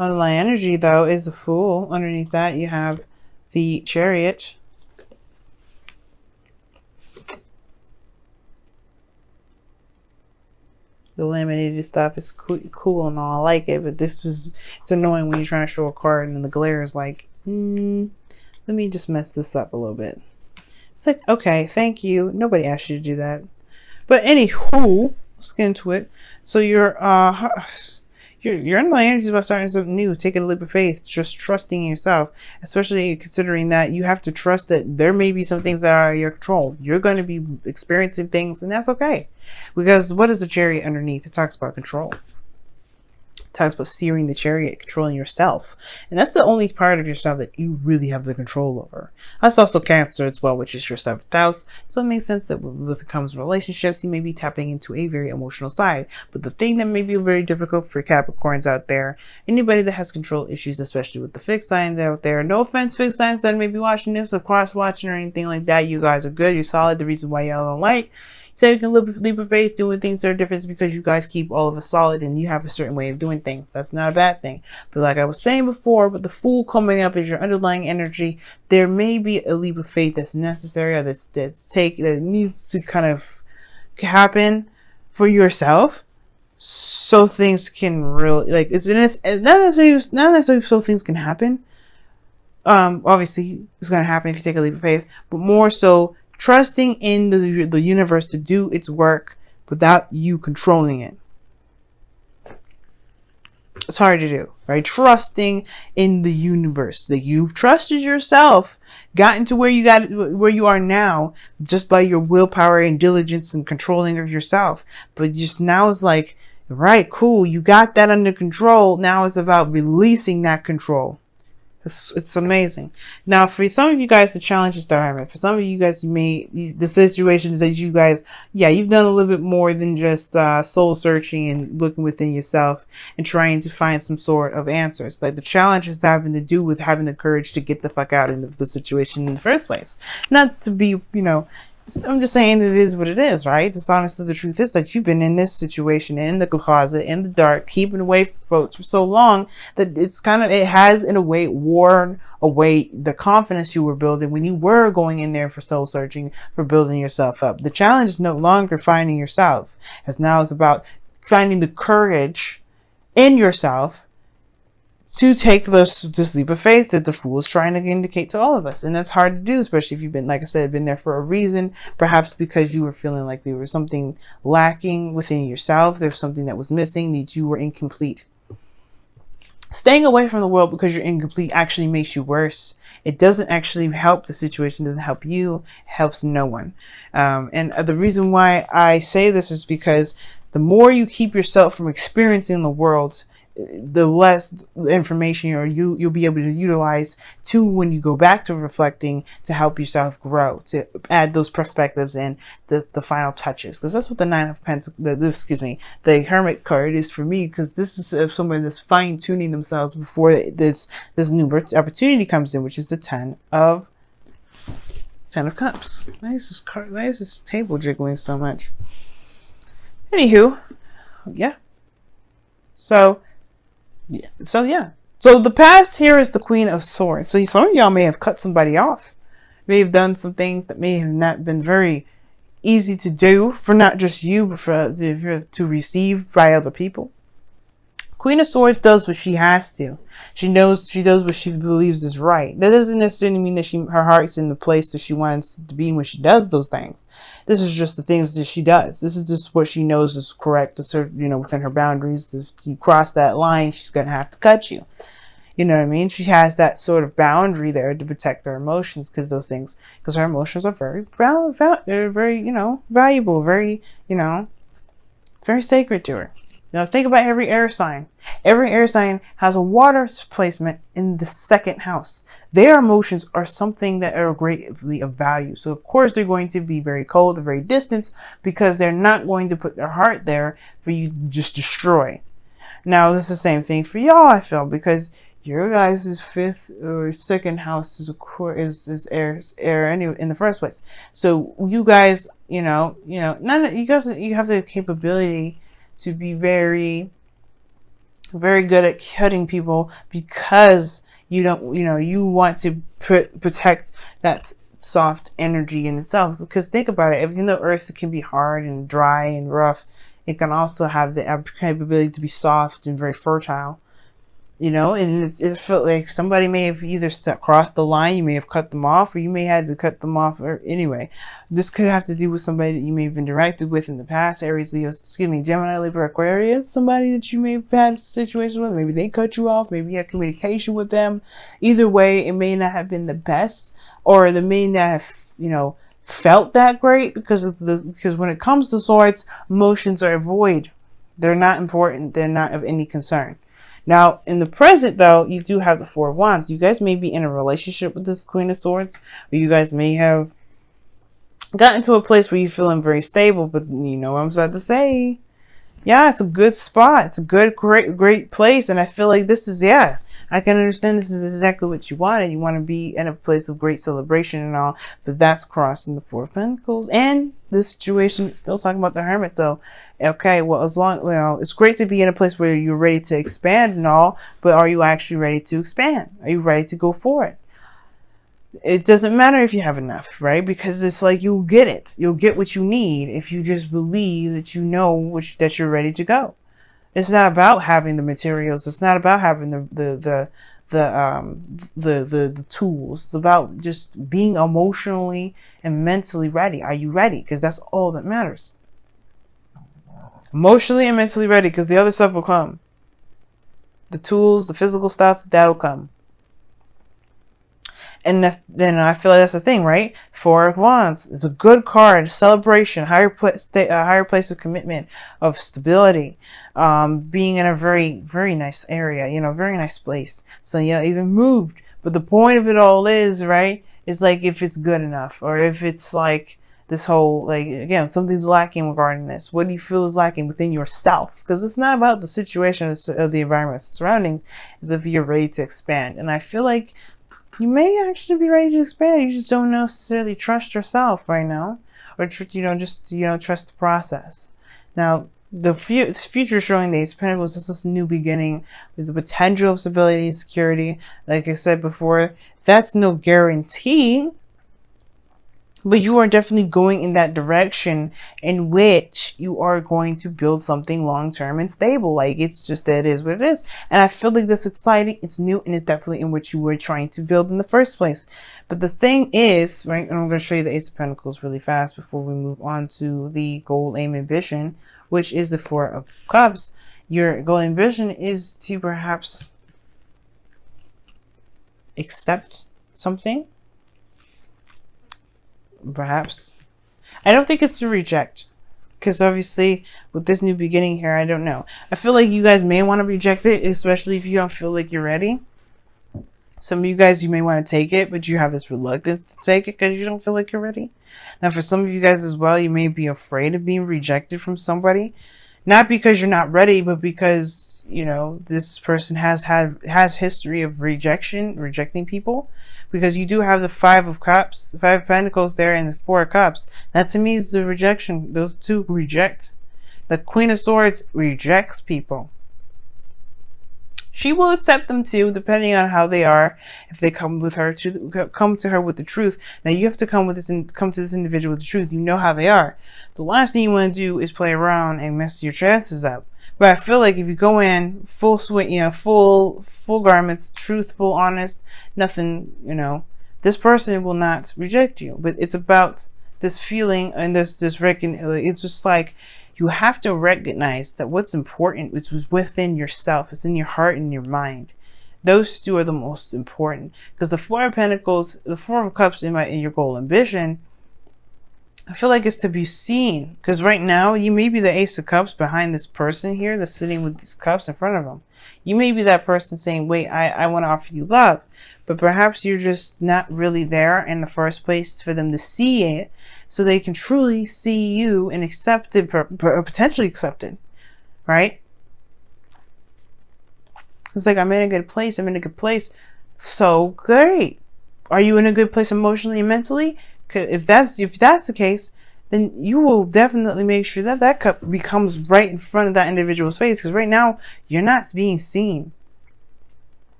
Underlying energy, though, is the Fool. Underneath that, you have the Chariot. The laminated stuff is cool and all. I like it, but it's annoying when you're trying to show a card and the glare is like, let me just mess this up a little bit. It's like, okay, thank you. Nobody asked you to do that. But anywho, let's get into it. So your underlying energy is about starting something new, taking a leap of faith, just trusting in yourself, especially considering that you have to trust that there may be some things that are out of your control. You're going to be experiencing things, and that's okay. Because what is the Chariot underneath? It talks about control. It talks about steering the chariot, controlling yourself. And that's the only part of yourself that you really have the control over. That's also Cancer as well, which is your 7th house. So it makes sense that with it comes relationships, you may be tapping into a very emotional side. But the thing that may be very difficult for Capricorns out there, anybody that has control issues, especially with the fixed signs out there, no offense, fixed signs that may be watching this or cross-watching or anything like that, you guys are good, you're solid. The reason why y'all don't like, so you can leap of faith doing things that are different because you guys keep all of us solid and you have a certain way of doing things. That's not a bad thing. But like I was saying before, with the Fool coming up as your underlying energy, there may be a leap of faith that's necessary or that needs to kind of happen for yourself, so things can really not necessarily so things can happen. Obviously it's going to happen if you take a leap of faith, but more so trusting in the universe to do its work without you controlling it. It's hard to do, right? Trusting in the universe, that you've trusted yourself, gotten to where you are now just by your willpower and diligence and controlling of yourself. But just now it's like, right, cool, you got that under control. Now it's about releasing that control. It's amazing. Now, for some of you guys, the challenge is the Hermit. For some of you guys, the situations that you guys, you've done a little bit more than just soul searching and looking within yourself and trying to find some sort of answers. Like the challenge is having to do with having the courage to get the fuck out of the situation in the first place. Not to be, I'm just saying it is what it is, right? It's honestly the truth is that you've been in this situation, in the closet, in the dark, keeping away from folks for so long that it has in a way worn away the confidence you were building when you were going in there for soul searching, for building yourself up. The challenge is no longer finding yourself, as now it's about finding the courage in yourself to take this leap of faith that the Fool is trying to indicate to all of us. And that's hard to do, especially if you've been, like I said, been there for a reason, perhaps because you were feeling like there was something lacking within yourself. There's something that was missing, that you were incomplete. Staying away from the world because you're incomplete actually makes you worse. It doesn't actually help the situation, doesn't help you, it helps no one. And the reason why I say this is because the more you keep yourself from experiencing the world, the less information you'll be able to utilize to when you go back to reflecting to help yourself grow, to add those perspectives and the final touches. Because that's what the Nine of Pentacles, the Hermit card is for me, because this is somebody that's fine-tuning themselves before this new opportunity comes in, which is the Ten of Cups. Why is this table jiggling so much? Anywho, So the past here is the Queen of Swords. So some of y'all may have cut somebody off, may have done some things that may have not been very easy to do for not just you, but to receive by other people. Queen of Swords does what she has to. She does what she believes is right. That doesn't necessarily mean that her heart's in the place that she wants to be when she does those things. This is just the things that she does. This is just what she knows is correct to serve, within her boundaries. If you cross that line, she's gonna have to cut you. You know what I mean? She has that sort of boundary there to protect her emotions, because her emotions are very valuable, very, very sacred to her. Now think about every air sign. Every air sign has a water placement in the 2nd house. Their emotions are something that are greatly of value. So of course they're going to be very cold and very distant, because they're not going to put their heart there for you to just destroy. Now this is the same thing for y'all, I feel, because your guys' 5th or 2nd house is air anyway in the first place. So you guys, you have the capability to be very very good at cutting people because you don't, you want to protect that soft energy in itself. Because think about it, even though earth can be hard and dry and rough, it can also have the capability to be soft and very fertile. And it felt like somebody may have either crossed the line, you may have cut them off, or you may have had to cut them off. Or anyway, this could have to do with somebody that you may have interacted with in the past. Aries, Leo, Gemini, Libra, Aquarius, somebody that you may have had a situation with. Maybe they cut you off. Maybe you had communication with them. Either way, it may not have been the best, or they may not have, felt that great because when it comes to swords, emotions are void. They're not important. They're not of any concern. Now, in the present, though, you do have the Four of Wands. You guys may be in a relationship with this Queen of Swords, or you guys may have gotten to a place where you're feeling very stable, but you know what I'm about to say. Yeah, it's a good spot. It's a good, great place, and I feel like this is, I can understand this is exactly what you wanted. You want to be in a place of great celebration and all, but that's crossing the Four of Pentacles. And this situation is still talking about the Hermit. So, okay, well, it's great to be in a place where you're ready to expand and all, but are you actually ready to expand? Are you ready to go for it? It doesn't matter if you have enough, right? Because it's like you'll get it. You'll get what you need if you just believe that you know that you're ready to go. It's not about having the materials. It's not about having the tools. It's about just being emotionally and mentally ready. Are you ready? Because that's all that matters. Emotionally and mentally ready, because the other stuff will come. The tools, the physical stuff, that'll come. And then I feel like that's the thing, right? Four of Wands. It's a good card. Celebration, higher place of commitment, of stability, being in a very, very nice area, very nice place. So even moved. But the point of it all is, right, is like if it's good enough, or if it's like this whole, like, again, something's lacking regarding this. What do you feel is lacking within yourself? Because it's not about the situation of the environment, the surroundings. It's if you're ready to expand. And I feel like you may actually be ready to expand. You just don't necessarily trust yourself right now, or trust the process. Now, the future showing the Ace of Pentacles is this new beginning with the potential of stability and security. Like I said before, that's no guarantee, but you are definitely going in that direction in which you are going to build something long-term and stable. Like, it's just that it is what it is. And I feel like that's exciting. It's new, and it's definitely in what you were trying to build in the first place. But the thing is, right, and I'm going to show you the Ace of Pentacles really fast before we move on to the goal, aim, ambition, which is the Four of Cups. Your goal, ambition is to perhaps accept something. Perhaps. I don't think it's to reject, because obviously with this new beginning here, I don't know. I feel like you guys may want to reject it, especially if you don't feel like you're ready. Some of you guys, you may want to take it, but you have this reluctance to take it because you don't feel like you're ready. Now, for some of you guys as well, you may be afraid of being rejected from somebody. Not because you're not ready, but because, this person has history of rejecting people. Because you do have the Five of Cups, the Five of Pentacles there, and the Four of Cups. That to me is the rejection. Those two reject. The Queen of Swords rejects people. She will accept them too, depending on how they are. If they come to her with the truth. Now you have to come to this individual with the truth. You know how they are. The last thing you want to do is play around and mess your chances up. But I feel like if you go in full swing, full garments, truthful, honest, nothing, this person will not reject you. But it's about this feeling and this it's just like you have to recognize that what's important is within yourself. It's in your heart and your mind. Those two are the most important, because the Four of Pentacles, the Four of Cups in your goal, ambition, I feel like it's to be seen, because right now you may be the Ace of Cups behind this person here that's sitting with these cups in front of them. You may be that person saying, wait, I want to offer you love, but perhaps you're just not really there in the first place for them to see it, so they can truly see you and accept it, potentially accept it, right? It's like, I'm in a good place. So great. Are you in a good place emotionally and mentally? If that's the case, then you will definitely make sure that that cup becomes right in front of that individual's face, because right now you're not being seen.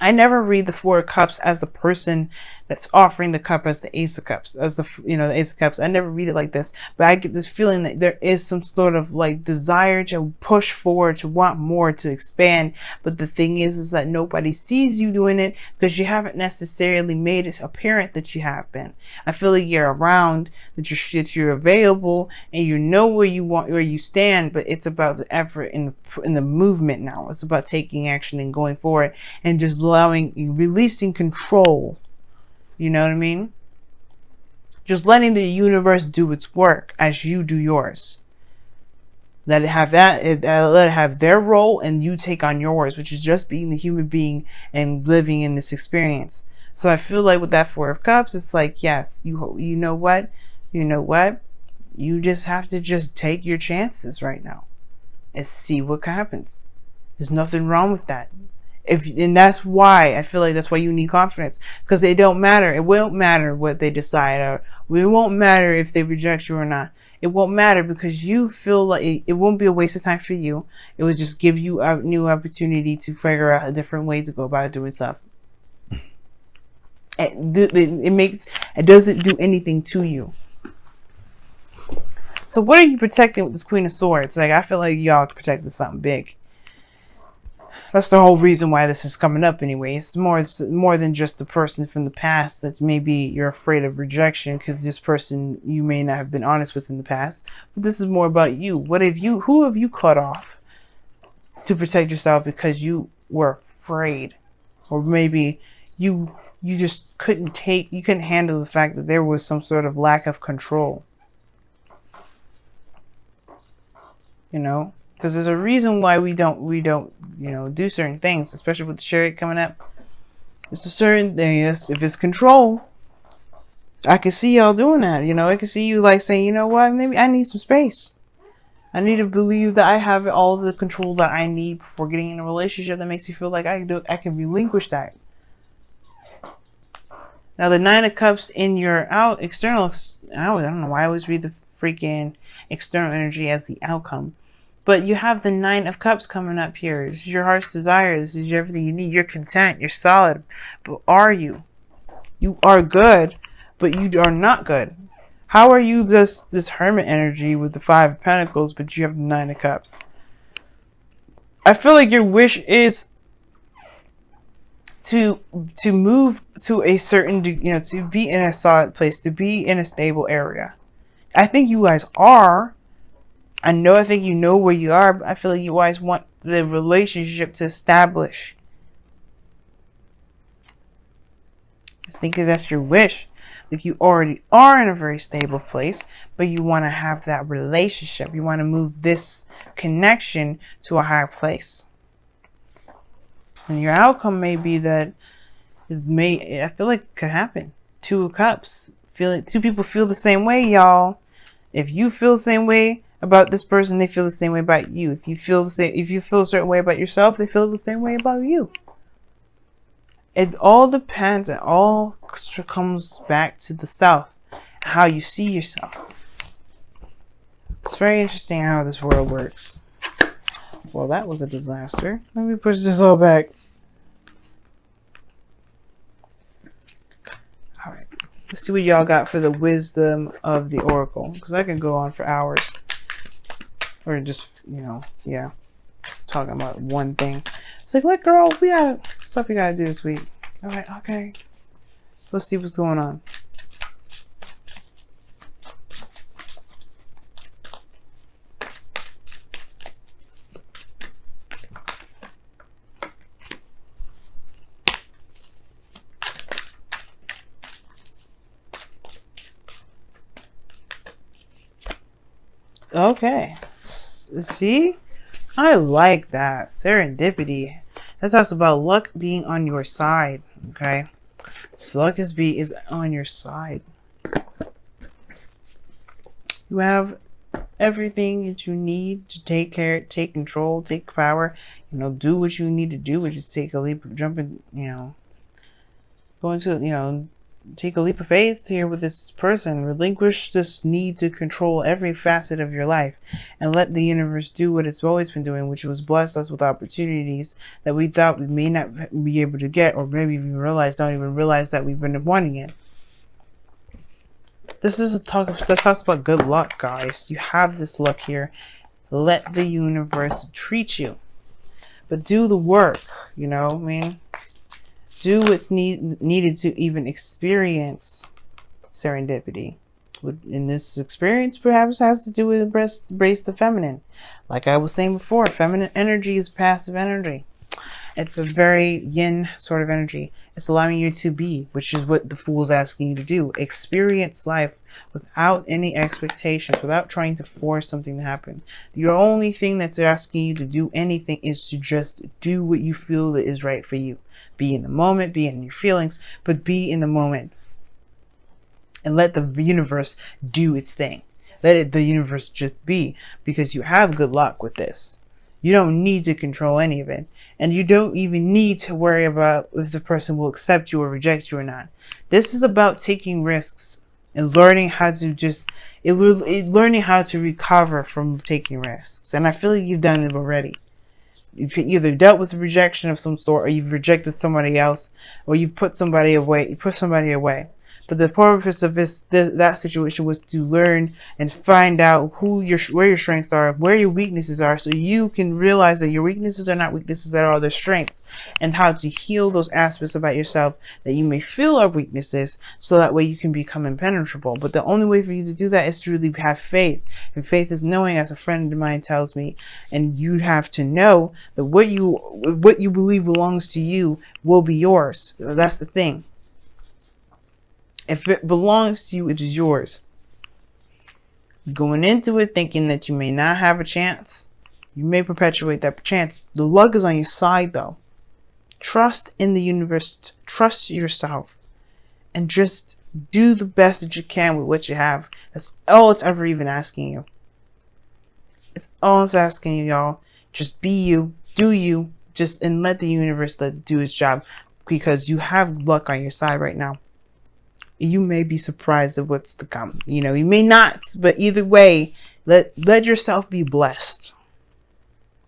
I never read the Four of Cups as the person that's offering the cup as the Ace of Cups, as the, you know, the Ace of Cups. I never read it like this, but I get this feeling that there is some sort of like desire to push forward, to want more, to expand. But the thing is that nobody sees you doing it because you haven't necessarily made it apparent that you have been. I feel like you're around, that you're available, and you know where you stand. But it's about the effort in the movement now. It's about taking action and going forward, and just releasing control. You know what I mean? Just letting the universe do its work as you do yours. Let it have let it have their role, and you take on yours, which is just being the human being and living in this experience. So I feel like with that Four of Cups, it's like, yes, you know what? You know what? You just have to just take your chances right now and see what happens. There's nothing wrong with that. And that's why I feel like that's why you need confidence, because they don't matter. It won't matter what they decide, or it won't matter if they reject you or not. It won't matter because you feel like it won't be a waste of time for you. It will just give you a new opportunity to figure out a different way to go about doing stuff. It doesn't do anything to you. So what are you protecting with this Queen of Swords? Like, I feel like y'all protecting something big. That's the whole reason why this is coming up anyway. It's more than just the person from the past that maybe you're afraid of rejection because this person you may not have been honest with in the past. But this is more about you. Who have you cut off to protect yourself because you were afraid? Or maybe you just couldn't handle the fact that there was some sort of lack of control. You know? Because there's a reason why we don't, you know, do certain things, especially with the Chariot coming up. It's a certain thing. If it's control, I can see y'all doing that. You know, I can see you like saying, you know what, maybe I need some space. I need to believe that I have all the control that I need before getting in a relationship that makes me feel like I can relinquish that. Now the Nine of Cups in your external, I don't know why I always read the freaking external energy as the outcome. But you have the Nine of Cups coming up here. This is your heart's desire. This is everything you need. You're content. You're solid. But are you? You are good, but you are not good. How are you this hermit energy with the Five of Pentacles, but you have the Nine of Cups? I feel like your wish is to move to a certain, you know, to be in a solid place, to be in a stable area. I think you guys are. I think you know where you are, but I feel like you always want the relationship to establish. I think that's your wish. Like you already are in a very stable place, but you want to have that relationship. You want to move this connection to a higher place. And your outcome may be that I feel like it could happen. Two of Cups. Two people feel the same way, y'all. If you feel the same way about this person, they feel the same way about you. If you feel a certain way about yourself, they feel the same way about you. It all depends. It all comes back to the self, how you see yourself. It's very interesting how this world works. Well, that was a disaster. Let me push this all back. All right. Let's see what y'all got for the wisdom of the Oracle, because I can go on for hours. Or just, you know, yeah, talking about one thing. It's like, look, girl, we got stuff we gotta do this week. All right, okay. Let's see what's going on. Okay. See? I like that. Serendipity. That talks about luck being on your side. Okay? So luck is on your side. You have everything that you need to take care, take control, take power. You know, do what you need to do, which is take a leap, jump in, you know, go into, you know, take a leap of faith here with this person. Relinquish this need to control every facet of your life and let the universe do what it's always been doing, which was bless us with opportunities that we thought we may not be able to get, or maybe even don't even realize that we've been wanting it. This is a talk that talks about good luck, guys. You have this luck here. Let the universe treat you. But do the work, you know what I mean? Do what's needed to even experience serendipity. In this experience, perhaps has to do with embrace the feminine. Like I was saying before, feminine energy is passive energy. It's a very yin sort of energy. It's allowing you to be, which is what the Fool is asking you to do. Experience life without any expectations, without trying to force something to happen. Your only thing that's asking you to do anything is to just do what you feel that is right for you. Be in the moment, be in your feelings, but be in the moment. And let the universe do its thing. Let the universe just be, because you have good luck with this. You don't need to control any of it. And you don't even need to worry about if the person will accept you or reject you or not. This is about taking risks and learning how to learning how to recover from taking risks. And I feel like you've done it already. You've either dealt with rejection of some sort, or you've rejected somebody else, or you've put somebody away. But the purpose of that situation was to learn and find out where your strengths are, where your weaknesses are, so you can realize that your weaknesses are not weaknesses at all, they're strengths, and how to heal those aspects about yourself that you may feel are weaknesses, so that way you can become impenetrable. But the only way for you to do that is to really have faith. And faith is knowing, as a friend of mine tells me, and you have to know that what you believe belongs to you will be yours. That's the thing. If it belongs to you, it is yours. Going into it thinking that you may not have a chance, you may perpetuate that chance. The luck is on your side, though. Trust in the universe. Trust yourself. And just do the best that you can with what you have. That's all it's ever even asking you. It's all it's asking you, y'all. Just be you. Do you. And let the universe do its job. Because you have luck on your side right now. You may be surprised at what's to come. You know, you may not, but either way, let yourself be blessed.